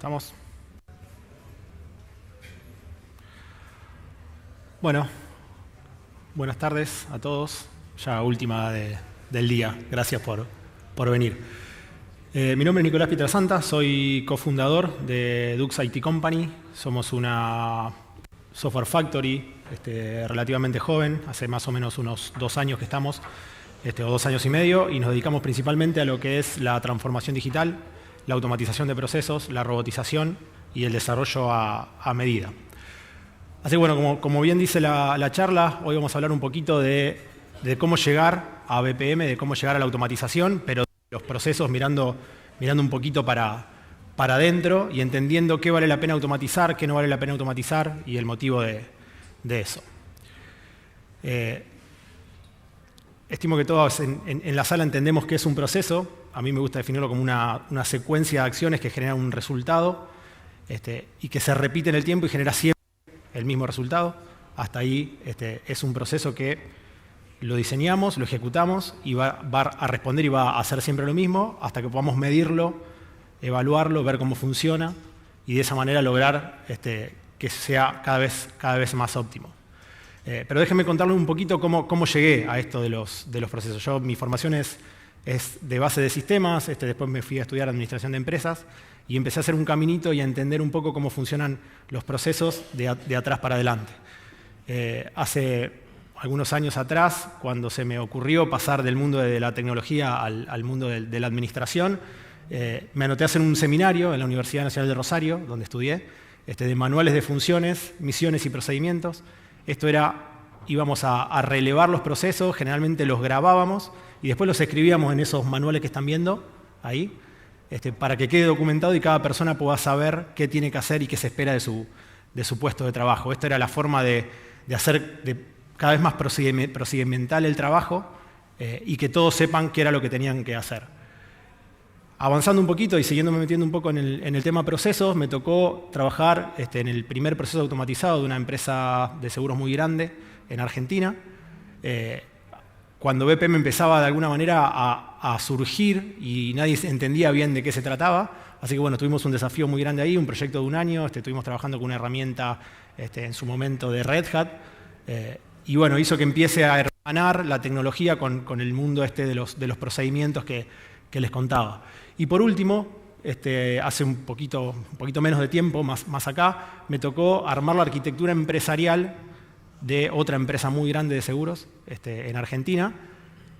¿Estamos? Bueno, buenas tardes a todos. Ya última del día. Gracias por venir. Mi nombre es Nicolás Pietrasanta, soy cofundador de Dux IT Company. Somos una software factory relativamente joven, hace más o menos unos 2 años que estamos, o 2 años y medio, y nos dedicamos principalmente a lo que es la transformación digital, la automatización de procesos, la robotización y el desarrollo a medida. Así que bueno, como bien dice la charla, hoy vamos a hablar un poquito de cómo llegar a BPM, de cómo llegar a la automatización, pero los procesos mirando un poquito para adentro y entendiendo qué vale la pena automatizar, qué no vale la pena automatizar y el motivo de eso. Estimo que todos en la sala entendemos qué es un proceso. A mí me gusta definirlo como una secuencia de acciones que generan un resultado y que se repite en el tiempo y genera siempre el mismo resultado. Hasta ahí es un proceso que lo diseñamos, lo ejecutamos y va a responder y va a hacer siempre lo mismo hasta que podamos medirlo, evaluarlo, ver cómo funciona y de esa manera lograr que sea cada vez más óptimo. Pero déjenme contarles un poquito cómo llegué a esto de los procesos. Mi formación es de base de sistemas, después me fui a estudiar administración de empresas y empecé a hacer un caminito y a entender un poco cómo funcionan los procesos de atrás para adelante. Hace algunos años atrás, cuando se me ocurrió pasar del mundo de la tecnología al mundo de la administración, me anoté a hacer un seminario en la Universidad Nacional de Rosario, donde estudié, de manuales de funciones, misiones y procedimientos. Esto era, íbamos a relevar los procesos, generalmente los grabábamos y después los escribíamos en esos manuales que están viendo ahí, para que quede documentado y cada persona pueda saber qué tiene que hacer y qué se espera de su puesto de trabajo. Esta era la forma de hacer cada vez más procedimental el trabajo y que todos sepan qué era lo que tenían que hacer. Avanzando un poquito y siguiéndome metiendo un poco en el tema procesos, me tocó trabajar en el primer proceso automatizado de una empresa de seguros muy grande en Argentina. Cuando BPM empezaba de alguna manera a surgir y nadie entendía bien de qué se trataba. Así que bueno, tuvimos un desafío muy grande ahí, un proyecto de 1 año, estuvimos trabajando con una herramienta en su momento de Red Hat. Y bueno, hizo que empiece a hermanar la tecnología con el mundo de los procedimientos que les contaba. Y por último, hace un poquito menos de tiempo, más acá, me tocó armar la arquitectura empresarial de otra empresa muy grande de seguros en Argentina,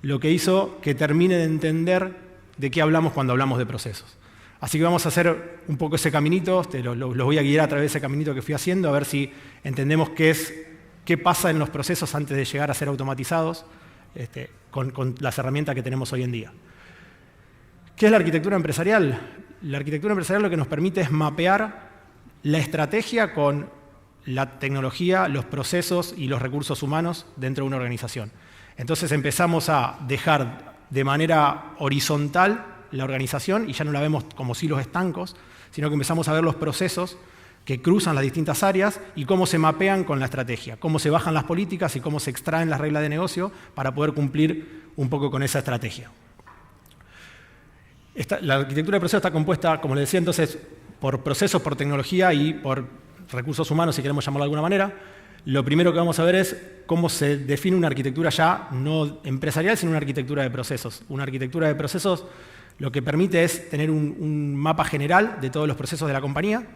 lo que hizo que termine de entender de qué hablamos cuando hablamos de procesos. Así que vamos a hacer un poco ese caminito, los voy a guiar a través de ese caminito que fui haciendo, a ver si entendemos qué pasa en los procesos antes de llegar a ser automatizados con las herramientas que tenemos hoy en día. ¿Qué es la arquitectura empresarial? La arquitectura empresarial lo que nos permite es mapear la estrategia con la tecnología, los procesos y los recursos humanos dentro de una organización. Entonces empezamos a dejar de manera horizontal la organización y ya no la vemos como silos estancos, sino que empezamos a ver los procesos que cruzan las distintas áreas y cómo se mapean con la estrategia, cómo se bajan las políticas y cómo se extraen las reglas de negocio para poder cumplir un poco con esa estrategia. La arquitectura de procesos está compuesta, como les decía entonces, por procesos, por tecnología y por recursos humanos, si queremos llamarlo de alguna manera. Lo primero que vamos a ver es cómo se define una arquitectura ya no empresarial, sino una arquitectura de procesos. Una arquitectura de procesos lo que permite es tener un mapa general de todos los procesos de la compañía,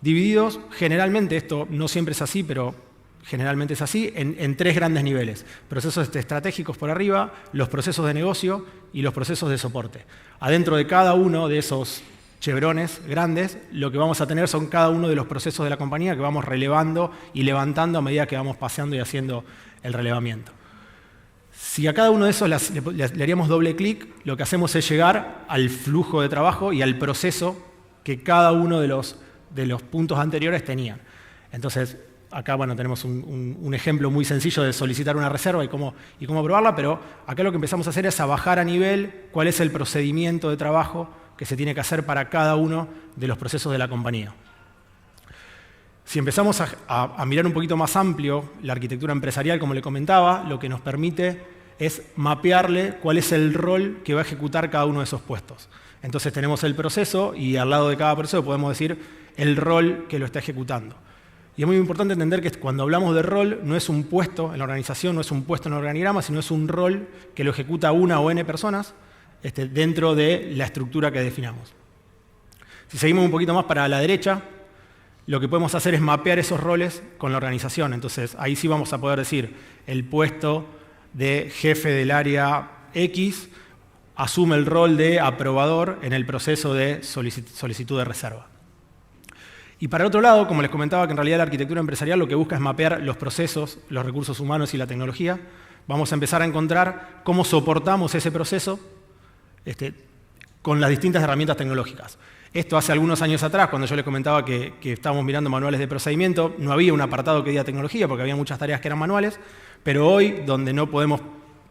divididos generalmente, esto no siempre es así, pero generalmente es así, en 3 grandes niveles. Procesos estratégicos por arriba, los procesos de negocio y los procesos de soporte. Adentro de cada uno de esos chevrones grandes, lo que vamos a tener son cada uno de los procesos de la compañía que vamos relevando y levantando a medida que vamos paseando y haciendo el relevamiento. Si a cada uno de esos le haríamos doble clic, lo que hacemos es llegar al flujo de trabajo y al proceso que cada uno de los puntos anteriores tenían. Entonces, acá bueno, tenemos un ejemplo muy sencillo de solicitar una reserva y cómo aprobarla, pero acá lo que empezamos a hacer es a bajar a nivel cuál es el procedimiento de trabajo que se tiene que hacer para cada uno de los procesos de la compañía. Si empezamos a mirar un poquito más amplio la arquitectura empresarial, como le comentaba, lo que nos permite es mapearle cuál es el rol que va a ejecutar cada uno de esos puestos. Entonces tenemos el proceso y al lado de cada proceso podemos decir el rol que lo está ejecutando. Y es muy importante entender que cuando hablamos de rol no es un puesto en la organización, no es un puesto en el organigrama, sino es un rol que lo ejecuta una o n personas dentro de la estructura que definamos. Si seguimos un poquito más para la derecha, lo que podemos hacer es mapear esos roles con la organización. Entonces ahí sí vamos a poder decir el puesto de jefe del área X asume el rol de aprobador en el proceso de solicitud de reserva. Y para el otro lado, como les comentaba que en realidad la arquitectura empresarial lo que busca es mapear los procesos, los recursos humanos y la tecnología, vamos a empezar a encontrar cómo soportamos ese proceso con las distintas herramientas tecnológicas. Esto hace algunos años atrás, cuando yo les comentaba que estábamos mirando manuales de procedimiento, no había un apartado que diga tecnología porque había muchas tareas que eran manuales, pero hoy, donde no podemos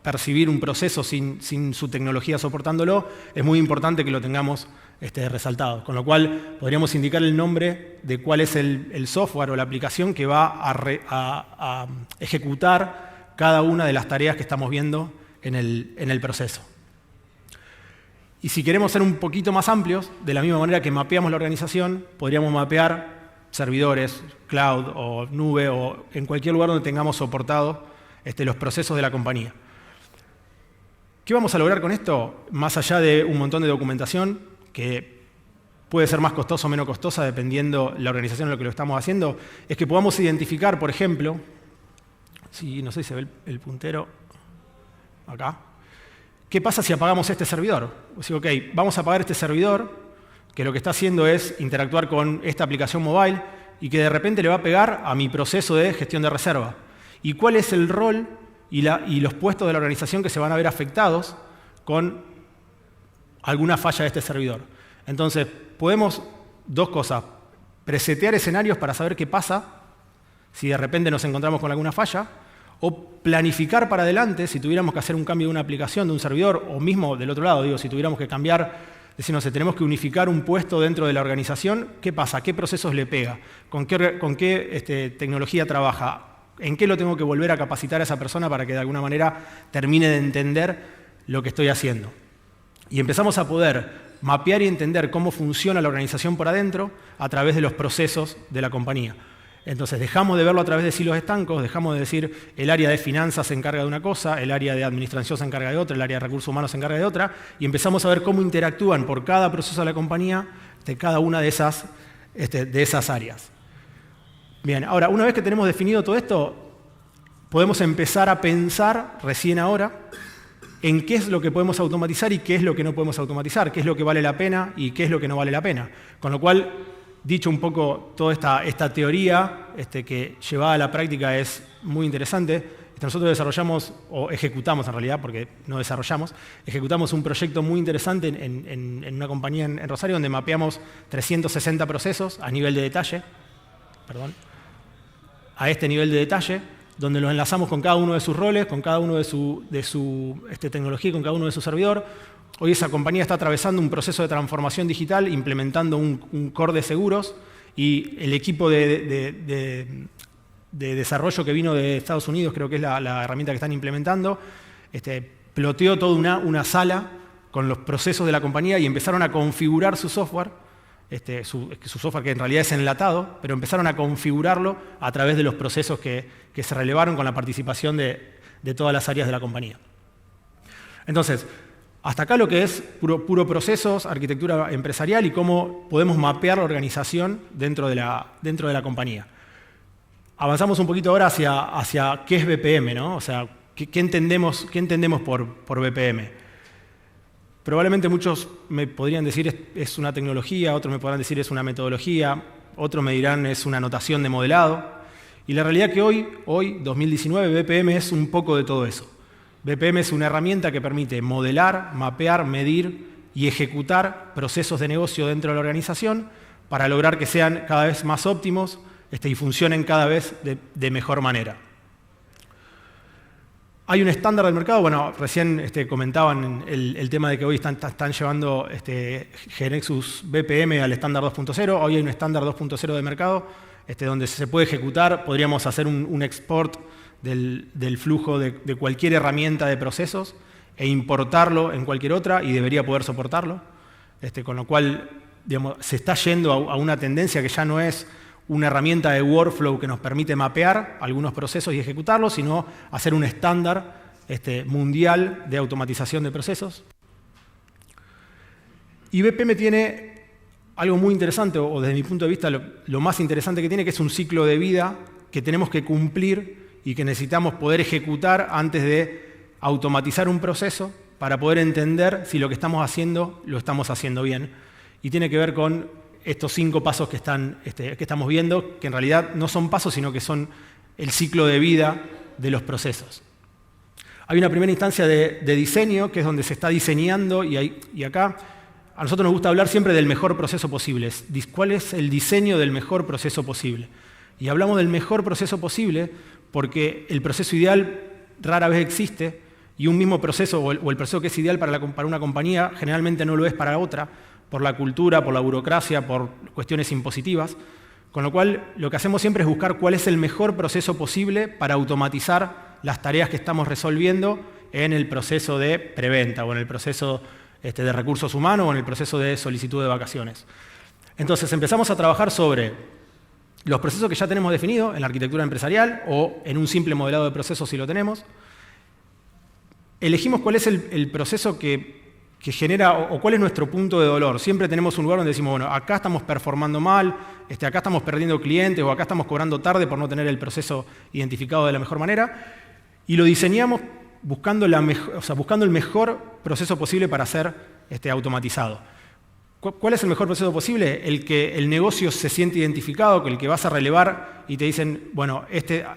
percibir un proceso sin su tecnología soportándolo, es muy importante que lo tengamos resaltado. Con lo cual, podríamos indicar el nombre de cuál es el software o la aplicación que va a ejecutar cada una de las tareas que estamos viendo en el proceso. Y si queremos ser un poquito más amplios, de la misma manera que mapeamos la organización, podríamos mapear servidores, cloud o nube o en cualquier lugar donde tengamos soportado los procesos de la compañía. ¿Qué vamos a lograr con esto? Más allá de un montón de documentación, que puede ser más costosa o menos costosa dependiendo la organización en lo que lo estamos haciendo, es que podamos identificar, por ejemplo, no sé si se ve el puntero acá, ¿qué pasa si apagamos este servidor? O sea, ok, vamos a apagar este servidor, que lo que está haciendo es interactuar con esta aplicación mobile y que de repente le va a pegar a mi proceso de gestión de reserva. ¿Y cuál es el rol y los puestos de la organización que se van a ver afectados con alguna falla de este servidor? Entonces, podemos, dos cosas, presetear escenarios para saber qué pasa si de repente nos encontramos con alguna falla, o planificar para adelante si tuviéramos que hacer un cambio de una aplicación, de un servidor, o mismo del otro lado, si tuviéramos que cambiar, no sé, tenemos que unificar un puesto dentro de la organización, ¿qué pasa? ¿Qué procesos le pega? ¿Con qué tecnología trabaja? ¿En qué lo tengo que volver a capacitar a esa persona para que de alguna manera termine de entender lo que estoy haciendo? Y empezamos a poder mapear y entender cómo funciona la organización por adentro a través de los procesos de la compañía. Entonces dejamos de verlo a través de silos estancos, dejamos de decir el área de finanzas se encarga de una cosa, el área de administración se encarga de otra, el área de recursos humanos se encarga de otra, y empezamos a ver cómo interactúan por cada proceso de la compañía cada una de esas áreas. Bien, ahora, una vez que tenemos definido todo esto, podemos empezar a pensar recién ahora en qué es lo que podemos automatizar y qué es lo que no podemos automatizar, qué es lo que vale la pena y qué es lo que no vale la pena. Con lo cual, dicho un poco toda esta teoría que llevada a la práctica es muy interesante, nosotros desarrollamos, o ejecutamos en realidad, porque no desarrollamos, ejecutamos un proyecto muy interesante en una compañía en Rosario donde mapeamos 360 procesos a nivel de detalle, a este nivel de detalle, donde los enlazamos con cada uno de sus roles, con cada uno de su tecnología, con cada uno de su servidor. Hoy esa compañía está atravesando un proceso de transformación digital, implementando un core de seguros, y el equipo de desarrollo que vino de Estados Unidos, creo que es la herramienta que están implementando, ploteó toda una sala con los procesos de la compañía y empezaron a configurar su software, su software que en realidad es enlatado, pero empezaron a configurarlo a través de los procesos que se relevaron con la participación de todas las áreas de la compañía. Entonces, hasta acá lo que es puro procesos, arquitectura empresarial y cómo podemos mapear la organización dentro de la compañía. Avanzamos un poquito ahora hacia qué es BPM, ¿no? O sea, ¿qué entendemos por BPM? Probablemente muchos me podrían decir es una tecnología, otros me podrán decir es una metodología, otros me dirán es una notación de modelado. Y la realidad que hoy 2019, BPM es un poco de todo eso. BPM es una herramienta que permite modelar, mapear, medir y ejecutar procesos de negocio dentro de la organización para lograr que sean cada vez más óptimos y funcionen cada vez de mejor manera. Hay un estándar del mercado, bueno, recién comentaban el tema de que hoy están llevando GeneXus BPM al estándar 2.0, hoy hay un estándar 2.0 de mercado donde se puede ejecutar, podríamos hacer un export del flujo de cualquier herramienta de procesos e importarlo en cualquier otra y debería poder soportarlo. Con lo cual, digamos, se está yendo a una tendencia que ya no es una herramienta de workflow que nos permite mapear algunos procesos y ejecutarlos, sino hacer un estándar mundial de automatización de procesos. Y BPM tiene algo muy interesante, o desde mi punto de vista lo más interesante que tiene, que es un ciclo de vida que tenemos que cumplir y que necesitamos poder ejecutar antes de automatizar un proceso para poder entender si lo que estamos haciendo lo estamos haciendo bien. Y tiene que ver con estos 5 pasos que estamos viendo, que en realidad no son pasos, sino que son el ciclo de vida de los procesos. Hay una primera instancia de diseño, que es donde se está diseñando, y acá a nosotros nos gusta hablar siempre del mejor proceso posible. ¿Cuál es el diseño del mejor proceso posible? Y hablamos del mejor proceso posible porque el proceso ideal rara vez existe, y un mismo proceso, o el proceso que es ideal para una compañía, generalmente no lo es para otra, por la cultura, por la burocracia, por cuestiones impositivas. Con lo cual, lo que hacemos siempre es buscar cuál es el mejor proceso posible para automatizar las tareas que estamos resolviendo en el proceso de preventa, o en el proceso de recursos humanos, o en el proceso de solicitud de vacaciones. Entonces, empezamos a trabajar sobre los procesos que ya tenemos definidos en la arquitectura empresarial, o en un simple modelado de procesos si lo tenemos. Elegimos cuál es el proceso que genera, o cuál es nuestro punto de dolor. Siempre tenemos un lugar donde decimos, bueno, acá estamos performando mal, acá estamos perdiendo clientes, o acá estamos cobrando tarde por no tener el proceso identificado de la mejor manera, y lo diseñamos buscando el mejor proceso posible para ser automatizado. ¿Cuál es el mejor proceso posible? El que el negocio se siente identificado, que el que vas a relevar y te dicen, bueno,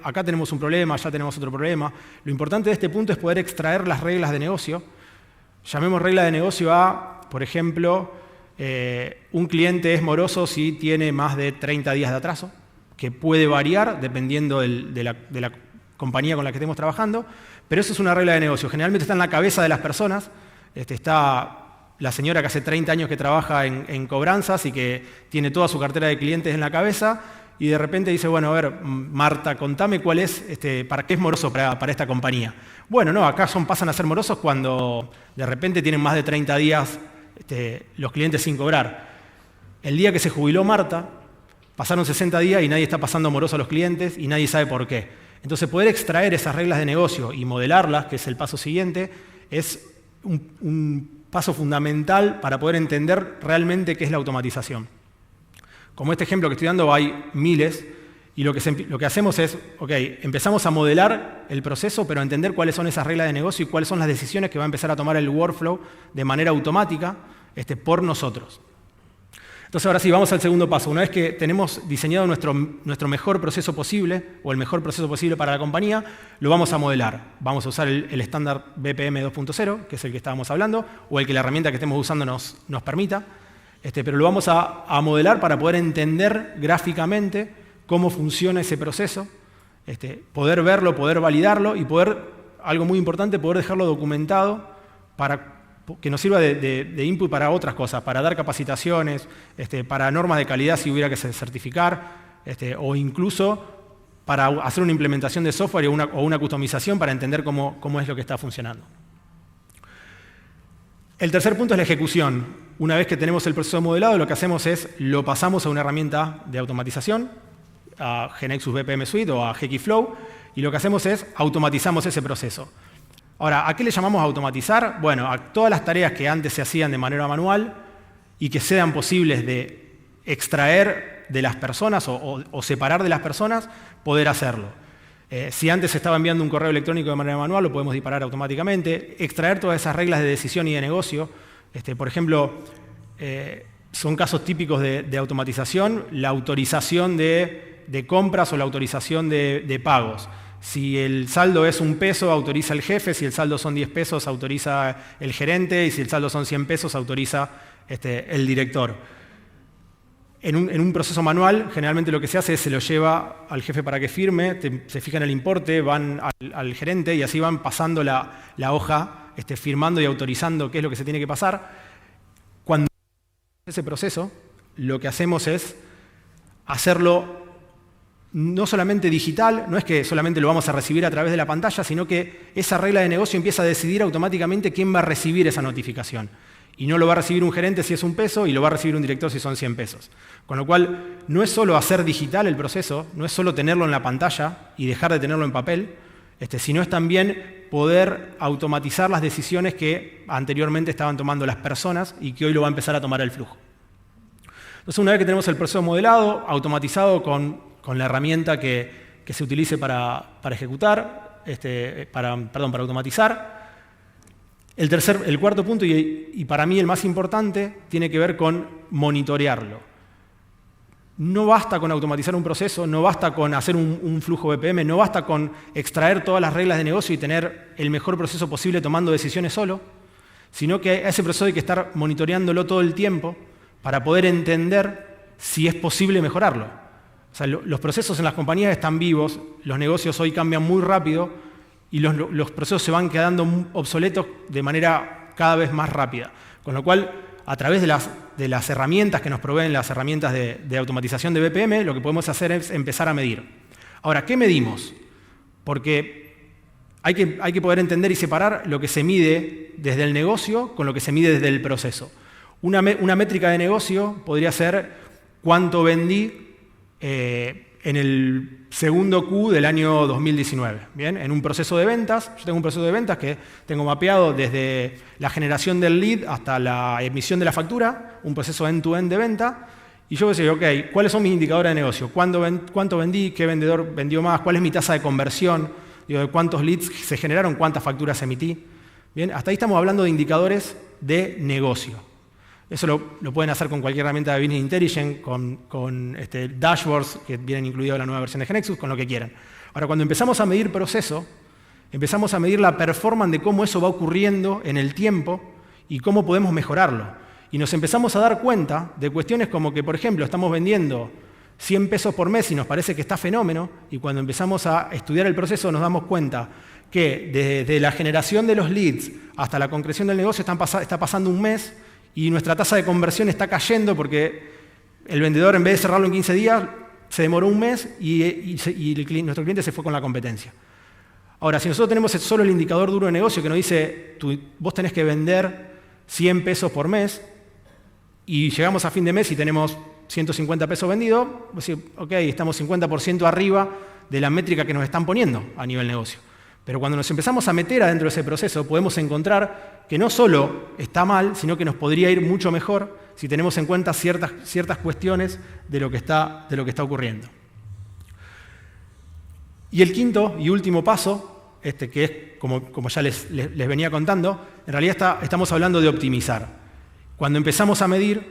acá tenemos un problema, allá tenemos otro problema. Lo importante de este punto es poder extraer las reglas de negocio. Llamemos regla de negocio a, por ejemplo, un cliente es moroso si tiene más de 30 días de atraso, que puede variar dependiendo de la compañía con la que estemos trabajando, pero eso es una regla de negocio. Generalmente está en la cabeza de las personas. Está la señora que hace 30 años que trabaja en cobranzas y que tiene toda su cartera de clientes en la cabeza, y de repente dice, bueno, a ver, Marta, contame cuál es, para qué es moroso para esta compañía. Bueno, no, acá pasan a ser morosos cuando de repente tienen más de 30 días los clientes sin cobrar. El día que se jubiló Marta, pasaron 60 días y nadie está pasando moroso a los clientes y nadie sabe por qué. Entonces, poder extraer esas reglas de negocio y modelarlas, que es el paso siguiente, es un paso fundamental para poder entender realmente qué es la automatización. Como este ejemplo que estoy dando, hay miles, y lo que hacemos es, empezamos a modelar el proceso, pero a entender cuáles son esas reglas de negocio y cuáles son las decisiones que va a empezar a tomar el workflow de manera automática por nosotros. Entonces, ahora sí, vamos al segundo paso. Una vez que tenemos diseñado nuestro mejor proceso posible, o el mejor proceso posible para la compañía, lo vamos a modelar. Vamos a usar el estándar BPM 2.0, que es el que estábamos hablando, o el que la herramienta que estemos usando nos permita. Pero lo vamos a modelar para poder entender gráficamente cómo funciona ese proceso, poder verlo, poder validarlo y algo muy importante, poder dejarlo documentado para que nos sirva de input para otras cosas, para dar capacitaciones, para normas de calidad si hubiera que certificar, o incluso para hacer una implementación de software o una customización para entender cómo es lo que está funcionando. El tercer punto es la ejecución. Una vez que tenemos el proceso modelado, lo que hacemos es lo pasamos a una herramienta de automatización, a GeneXus BPM Suite o a Gkflow, y lo que hacemos es automatizamos ese proceso. Ahora, ¿a qué le llamamos automatizar? Bueno, a todas las tareas que antes se hacían de manera manual y que sean posibles de extraer de las personas o separar de las personas, poder hacerlo. Si antes se estaba enviando un correo electrónico de manera manual, lo podemos disparar automáticamente. Extraer todas esas reglas de decisión y de negocio. Por ejemplo, son casos típicos de automatización, la autorización de compras o la autorización de pagos. Si el saldo es $1, autoriza el jefe; si el saldo son $10, autoriza el gerente; y si el saldo son $100, autoriza el director. En un proceso manual, generalmente lo que se hace es se lo lleva al jefe para que firme, se fija en el importe, van al gerente y así van pasando la hoja, firmando y autorizando qué es lo que se tiene que pasar. Cuando ese proceso, lo que hacemos es hacerlo no solamente digital, no es que solamente lo vamos a recibir a través de la pantalla, sino que esa regla de negocio empieza a decidir automáticamente quién va a recibir esa notificación. Y no lo va a recibir un gerente si es un peso y lo va a recibir un director si son 100 pesos. Con lo cual, no es solo hacer digital el proceso, no es solo tenerlo en la pantalla y dejar de tenerlo en papel, sino es también poder automatizar las decisiones que anteriormente estaban tomando las personas y que hoy lo va a empezar a tomar el flujo. Entonces, una vez que tenemos el proceso modelado, automatizado con la herramienta que se utilice para ejecutar, para automatizar, el cuarto punto, y para mí el más importante, tiene que ver con monitorearlo. No basta con automatizar un proceso, no basta con hacer un flujo BPM, no basta con extraer todas las reglas de negocio y tener el mejor proceso posible tomando decisiones solo, sino que a ese proceso hay que estar monitoreándolo todo el tiempo para poder entender si es posible mejorarlo. O sea, los procesos en las compañías están vivos, los negocios hoy cambian muy rápido y los procesos se van quedando obsoletos de manera cada vez más rápida. Con lo cual, a través de las herramientas que nos proveen, las herramientas de automatización de BPM, lo que podemos hacer es empezar a medir. Ahora, ¿qué medimos? Porque hay que poder entender y separar lo que se mide desde el negocio con lo que se mide desde el proceso. Una métrica de negocio podría ser cuánto vendí en el segundo Q del año 2019. ¿Bien? En un proceso de ventas, yo tengo un proceso de ventas que tengo mapeado desde la generación del lead hasta la emisión de la factura, un proceso end-to-end de venta, y yo voy a decir, ok, ¿cuáles son mis indicadores de negocio? ¿Cuánto vendí? ¿Qué vendedor vendió más? ¿Cuál es mi tasa de conversión? De cuántos leads se generaron, cuántas facturas emití. ¿Bien? Hasta ahí estamos hablando de indicadores de negocio. Eso lo pueden hacer con cualquier herramienta de Business Intelligence, con dashboards que vienen incluidos en la nueva versión de GeneXus, con lo que quieran. Ahora, cuando empezamos a medir proceso, empezamos a medir la performance de cómo eso va ocurriendo en el tiempo y cómo podemos mejorarlo. Y nos empezamos a dar cuenta de cuestiones como que, por ejemplo, estamos vendiendo 100 pesos por mes y nos parece que está fenómeno, y cuando empezamos a estudiar el proceso nos damos cuenta que desde la generación de los leads hasta la concreción del negocio está pasando un mes, y nuestra tasa de conversión está cayendo porque el vendedor, en vez de cerrarlo en 15 días, se demoró un mes y nuestro cliente se fue con la competencia. Ahora, si nosotros tenemos solo el indicador duro de negocio que nos dice vos tenés que vender 100 pesos por mes y llegamos a fin de mes y tenemos 150 pesos vendidos, vos decís, ok, estamos 50% arriba de la métrica que nos están poniendo a nivel negocio. Pero cuando nos empezamos a meter adentro de ese proceso, podemos encontrar que no solo está mal, sino que nos podría ir mucho mejor si tenemos en cuenta ciertas cuestiones de lo que está ocurriendo. Y el quinto y último paso, que es, como ya les venía contando, en realidad estamos hablando de optimizar. Cuando empezamos a medir,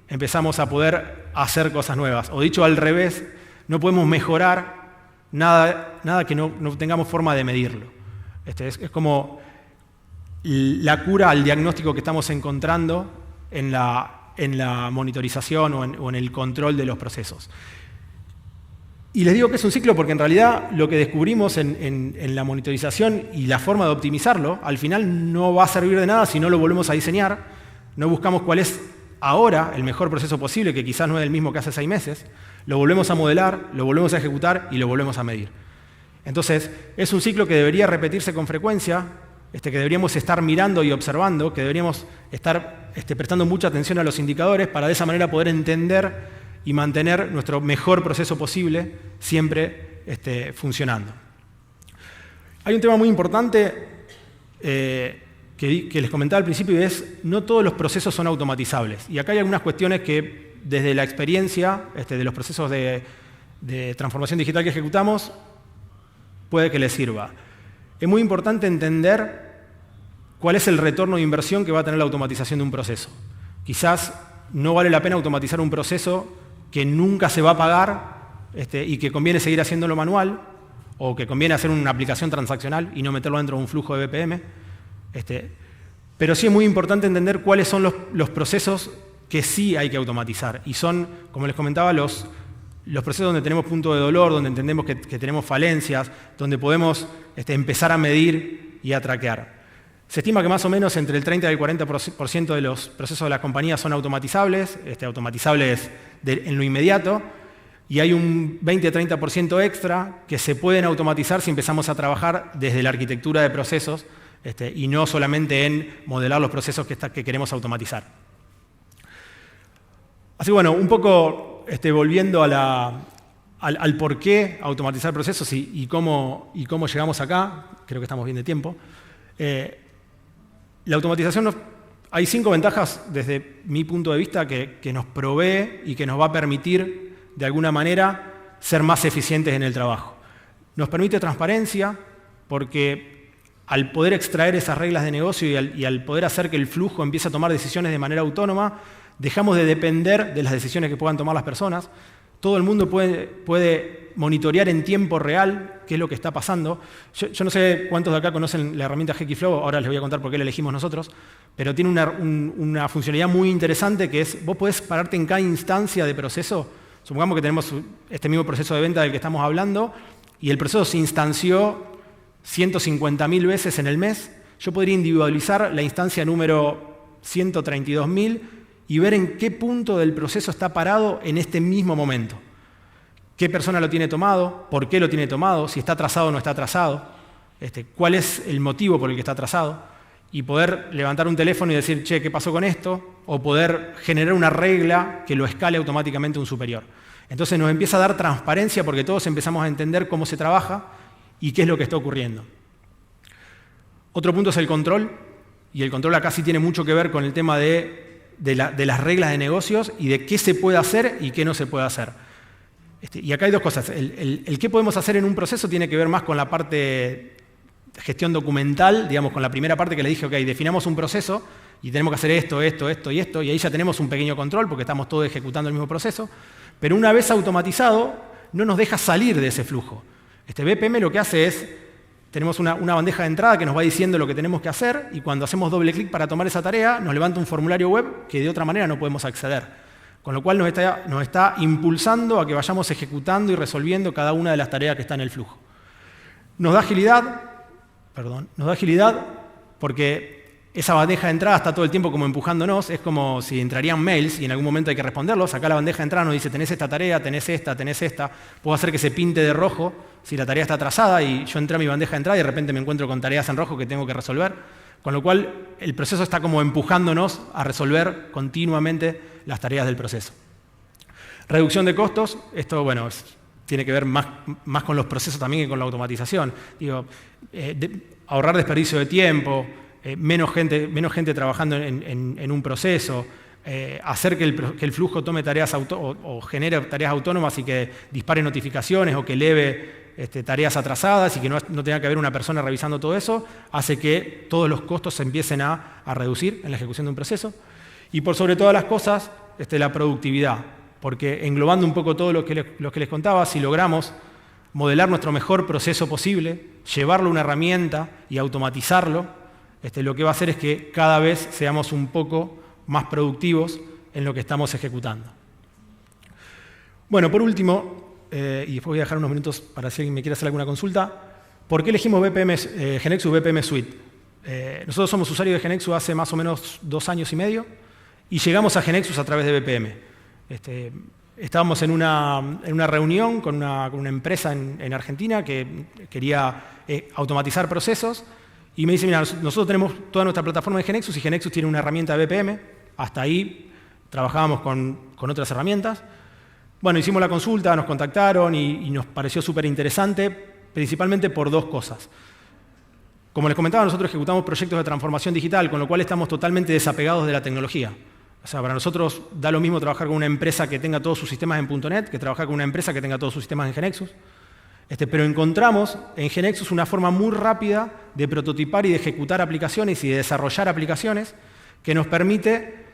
empezamos a poder hacer cosas nuevas. O dicho al revés, no podemos mejorar nada que no tengamos forma de medirlo. Es como la cura al diagnóstico que estamos encontrando en la monitorización o en el control de los procesos. Y les digo que es un ciclo porque en realidad lo que descubrimos en la monitorización y la forma de optimizarlo, al final no va a servir de nada si no lo volvemos a diseñar, no buscamos cuál es ahora el mejor proceso posible, que quizás no es el mismo que hace 6 meses, lo volvemos a modelar, lo volvemos a ejecutar y lo volvemos a medir. Entonces, es un ciclo que debería repetirse con frecuencia, que deberíamos estar mirando y observando, que deberíamos estar prestando mucha atención a los indicadores para de esa manera poder entender y mantener nuestro mejor proceso posible siempre funcionando. Hay un tema muy importante que les comentaba al principio y es no todos los procesos son automatizables. Y acá hay algunas cuestiones que desde la experiencia de los procesos de transformación digital que ejecutamos puede que les sirva. Es muy importante entender cuál es el retorno de inversión que va a tener la automatización de un proceso. Quizás no vale la pena automatizar un proceso que nunca se va a pagar y que conviene seguir haciéndolo manual, o que conviene hacer una aplicación transaccional y no meterlo dentro de un flujo de BPM. Pero sí es muy importante entender cuáles son los procesos que sí hay que automatizar. Y son, como les comentaba, los procesos donde tenemos punto de dolor, donde entendemos que tenemos falencias, donde podemos empezar a medir y a traquear. Se estima que más o menos entre el 30 y el 40% de los procesos de las compañías son automatizables, automatizables en lo inmediato, y hay un 20-30% extra que se pueden automatizar si empezamos a trabajar desde la arquitectura de procesos y no solamente en modelar los procesos que queremos automatizar. Así que bueno, un poco volviendo al por qué automatizar procesos y cómo llegamos acá, creo que estamos bien de tiempo. La automatización hay 5 ventajas desde mi punto de vista que nos provee y que nos va a permitir de alguna manera ser más eficientes en el trabajo. Nos permite transparencia porque al poder extraer esas reglas de negocio y al poder hacer que el flujo empiece a tomar decisiones de manera autónoma, dejamos de depender de las decisiones que puedan tomar las personas. Todo el mundo puede monitorear en tiempo real qué es lo que está pasando. Yo no sé cuántos de acá conocen la herramienta HekiFlow, ahora les voy a contar por qué la elegimos nosotros, pero tiene una funcionalidad muy interesante que es, vos podés pararte en cada instancia de proceso. Supongamos que tenemos este mismo proceso de venta del que estamos hablando y el proceso se instanció 150.000 veces en el mes. Yo podría individualizar la instancia número 132.000 y ver en qué punto del proceso está parado en este mismo momento. ¿Qué persona lo tiene tomado? ¿Por qué lo tiene tomado? Si está atrasado o no está atrasado. ¿Cuál es el motivo por el que está atrasado? Y poder levantar un teléfono y decir, che, ¿qué pasó con esto? O poder generar una regla que lo escale automáticamente a un superior. Entonces nos empieza a dar transparencia porque todos empezamos a entender cómo se trabaja y qué es lo que está ocurriendo. Otro punto es el control, y el control acá sí tiene mucho que ver con el tema de las reglas de negocios y de qué se puede hacer y qué no se puede hacer. Y acá hay dos cosas. El qué podemos hacer en un proceso tiene que ver más con la parte de gestión documental, digamos, con la primera parte que le dije, ok, definamos un proceso y tenemos que hacer esto, esto, esto y esto, y ahí ya tenemos un pequeño control porque estamos todos ejecutando el mismo proceso, pero una vez automatizado no nos deja salir de ese flujo. BPM lo que hace es, tenemos una bandeja de entrada que nos va diciendo lo que tenemos que hacer y cuando hacemos doble clic para tomar esa tarea nos levanta un formulario web que de otra manera no podemos acceder. Con lo cual nos está impulsando a que vayamos ejecutando y resolviendo cada una de las tareas que está en el flujo. Nos da agilidad porque esa bandeja de entrada está todo el tiempo como empujándonos, es como si entrarían mails y en algún momento hay que responderlos. Acá la bandeja de entrada nos dice, tenés esta tarea, tenés esta. Puedo hacer que se pinte de rojo si la tarea está atrasada y yo entré a mi bandeja de entrada y de repente me encuentro con tareas en rojo que tengo que resolver. Con lo cual, el proceso está como empujándonos a resolver continuamente las tareas del proceso. Reducción de costos, esto, bueno, tiene que ver más con los procesos también que con la automatización. Ahorrar desperdicio de tiempo, menos gente trabajando en un proceso, hacer que el flujo tome tareas o genere tareas autónomas y que dispare notificaciones o que eleve tareas atrasadas y que no tenga que haber una persona revisando todo eso, hace que todos los costos se empiecen a reducir en la ejecución de un proceso. Y por sobre todas las cosas, la productividad. Porque englobando un poco todo lo que les contaba, si logramos modelar nuestro mejor proceso posible, llevarlo a una herramienta y automatizarlo, lo que va a hacer es que cada vez seamos un poco más productivos en lo que estamos ejecutando. Bueno, por último, y después voy a dejar unos minutos para si alguien me quiere hacer alguna consulta, ¿por qué elegimos GeneXus BPM Suite? Nosotros somos usuarios de GeneXus hace más o menos 2 años y medio y llegamos a GeneXus a través de BPM. Estábamos en una reunión con una empresa en Argentina que quería automatizar procesos y me dice, mira, nosotros tenemos toda nuestra plataforma de GeneXus y GeneXus tiene una herramienta de BPM. Hasta ahí trabajábamos con otras herramientas. Bueno, hicimos la consulta, nos contactaron y nos pareció súper interesante, principalmente por 2 cosas. Como les comentaba, nosotros ejecutamos proyectos de transformación digital, con lo cual estamos totalmente desapegados de la tecnología. O sea, para nosotros da lo mismo trabajar con una empresa que tenga todos sus sistemas en .NET que trabajar con una empresa que tenga todos sus sistemas en GeneXus. Pero encontramos en GeneXus una forma muy rápida de prototipar y de ejecutar aplicaciones y de desarrollar aplicaciones que nos permite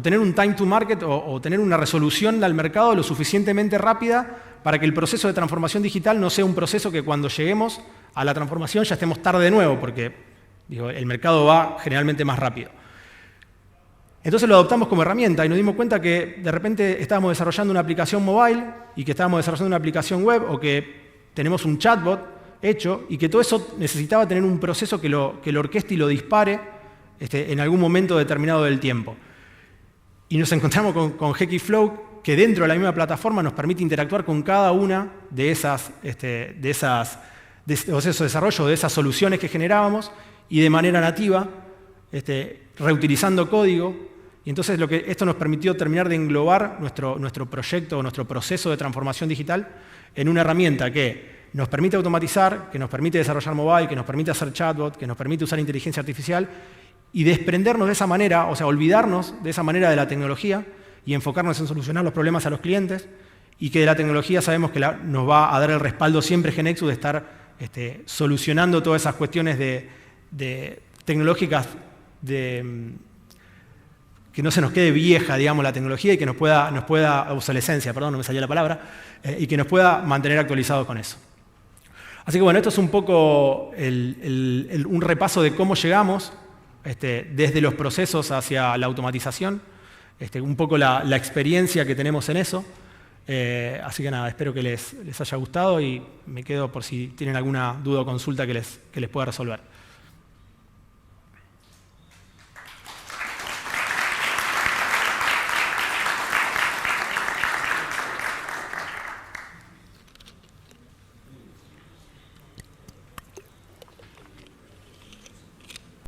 tener un time to market o tener una resolución al mercado lo suficientemente rápida para que el proceso de transformación digital no sea un proceso que cuando lleguemos a la transformación ya estemos tarde de nuevo, porque el mercado va generalmente más rápido. Entonces lo adoptamos como herramienta y nos dimos cuenta que de repente estábamos desarrollando una aplicación mobile y que estábamos desarrollando una aplicación web o que tenemos un chatbot hecho y que todo eso necesitaba tener un proceso que lo orqueste y lo dispare en algún momento determinado del tiempo. Y nos encontramos con HekiFlow que dentro de la misma plataforma nos permite interactuar con cada una de esos desarrollos, de esas soluciones que generábamos, y de manera nativa, reutilizando código. Y entonces esto nos permitió terminar de englobar nuestro proyecto o nuestro proceso de transformación digital en una herramienta que nos permite automatizar, que nos permite desarrollar mobile, que nos permite hacer chatbot, que nos permite usar inteligencia artificial, y desprendernos de esa manera, o sea, olvidarnos de esa manera de la tecnología y enfocarnos en solucionar los problemas a los clientes, y que de la tecnología sabemos que nos va a dar el respaldo siempre GeneXus de estar solucionando todas esas cuestiones tecnológicas, que no se nos quede vieja, digamos, la tecnología, y que nos pueda obsolescencia, perdón, no me salió la palabra, y que nos pueda mantener actualizados con eso. Así que bueno, esto es un poco un repaso de cómo llegamos desde los procesos hacia la automatización, un poco la experiencia que tenemos en eso. Así que nada, espero que les haya gustado, y me quedo por si tienen alguna duda o consulta que les pueda resolver.